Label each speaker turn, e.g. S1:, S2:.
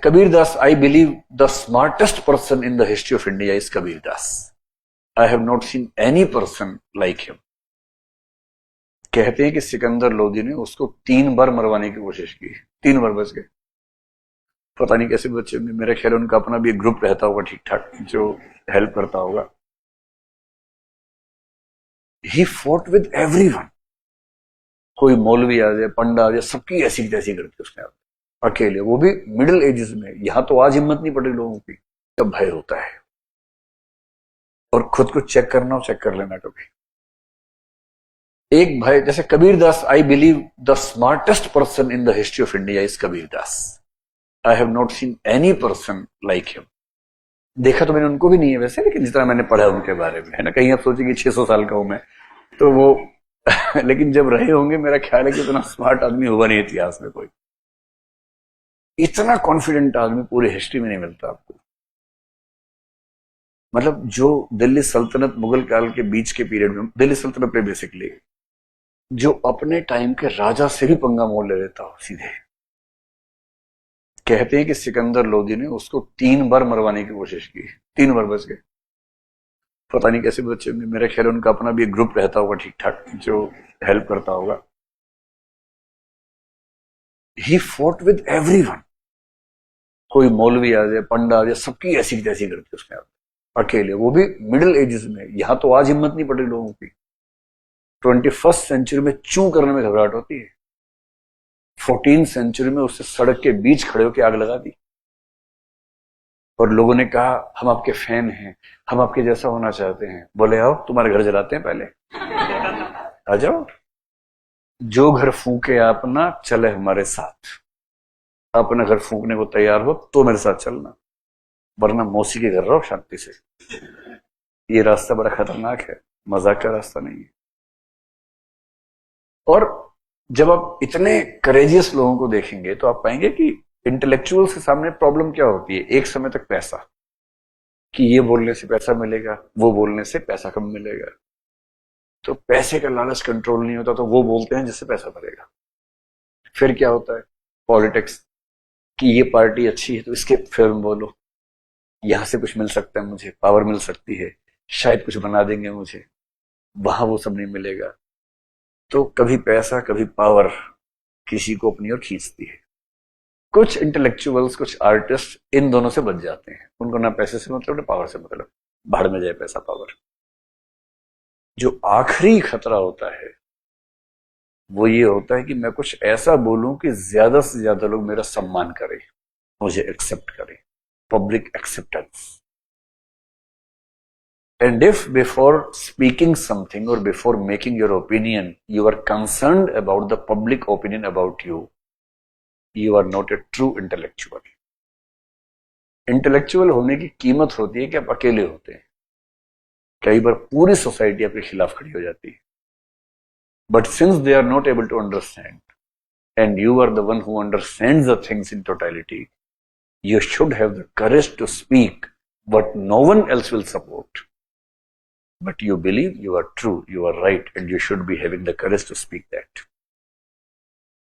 S1: Kabir Das, I believe the smartest person in the history of India is Kabir Das. I have not seen any person like him. कहते हैं कि सिकंदर लोधी ने उसको 3 बार मरवाने की कोशिश की, 3 बार बच गए। पता नहीं कैसे बच्चे होंगे, मेरा ख्याल उनका अपना भी एक ग्रुप रहता होगा ठीक ठाक जो हेल्प करता होगा। ही फॉट विद एवरीवन, कोई मौलवी आ जाए, पंडा आ जाए, सबकी ऐसी तैसी करती उसने अकेले, वो भी मिडिल एजेस में। यहां तो आज हिम्मत नहीं पड़ी लोगों की, तब भय होता है। और खुद को चेक करना हो, चेक कर लेना कभी। एक भाई जैसे Kabir Das, I believe the smartest person in the history of India is Kabir Das. I have not seen any person like him. देखा तो मैंने उनको भी नहीं है वैसे, लेकिन जितना मैंने पढ़ा उनके बारे में है ना, कहीं आप सोचेंगे 600 साल का हूं मैं तो वो लेकिन जब रहे होंगे, मेरा ख्याल है कि उतना स्मार्ट आदमी हुआ नहीं इतिहास में कोई। इतना कॉन्फिडेंट आदमी पूरी हिस्ट्री में नहीं मिलता आपको। मतलब जो दिल्ली सल्तनत मुगल काल के बीच के पीरियड में, दिल्ली सल्तनत पे बेसिकली जो अपने टाइम के राजा से भी पंगा मोल ले लेता हो सीधे। कहते हैं कि सिकंदर लोधी ने उसको 3 बार मरवाने की कोशिश की, 3 बार बच गए। पता नहीं कैसे बच्चे होंगे, मेरा ख्याल उनका अपना भी एक ग्रुप रहता होगा ठीक ठाक जो हेल्प करता होगा। ही फॉट विद एवरीवन, कोई मौलवी आ जाए, पंडा आ जाए, सबकी ऐसी तैसी करती उसने अकेले, वो भी मिडिल एजेस में। यहां तो आज हिम्मत नहीं पड़ी लोगों की। 21st सेंचुरी में चू करने में घबराहट होती है। 14th सेंचुरी में उससे सड़क के बीच खड़े होकर आग लगा दी और लोगों ने कहा हम आपके फैन हैं, हम आपके जैसा होना चाहते हैं। बोले आओ तुम्हारे घर जलाते हैं, पहले आ जाओ। जो घर फूके अपना चले हमारे साथ। अपना घर फूकने को तैयार हो तो मेरे साथ चलना, वरना मौसी के घर रहो शांति से। ये रास्ता बड़ा खतरनाक है, मजाक का रास्ता नहीं है। और जब आप इतने करेजियस लोगों को देखेंगे तो आप पाएंगे कि इंटेलेक्चुअल्स के सामने प्रॉब्लम क्या होती है। एक समय तक पैसा, कि ये बोलने से पैसा मिलेगा, वो बोलने से पैसा कम मिलेगा, तो पैसे का लालच कंट्रोल नहीं होता, तो वो बोलते हैं जिससे पैसा बढ़ेगा। फिर क्या होता है, पॉलिटिक्स, कि ये पार्टी अच्छी है तो इसके फेवर में बोलो, यहां से कुछ मिल सकता है, मुझे पावर मिल सकती है, शायद कुछ बना देंगे मुझे, वहां वो सब नहीं मिलेगा। तो कभी पैसा कभी पावर किसी को अपनी ओर खींचती है। कुछ इंटेलेक्चुअल्स, कुछ आर्टिस्ट इन दोनों से बच जाते हैं, उनको ना पैसे से मतलब ना पावर से मतलब, भाड़ में जाए पैसा पावर। जो आखिरी खतरा होता है वो ये होता है कि मैं कुछ ऐसा बोलूं कि ज्यादा से ज्यादा लोग मेरा सम्मान करें, मुझे एक्सेप्ट करें, public acceptance. And if before speaking something or before making your opinion, you are concerned about the public opinion about you, you are not a true intellectual. Intellectual होने की कीमत होती है कि आप अकेले होते हैं। कई बार पूरी सोसाइटी आपके खिलाफ खड़ी हो जाती है। But since they are not able to understand, and you are the one who understands the things in totality, you should have the courage to speak what no one else will support. But you believe you are true, you are right, and you should be having the courage to speak that.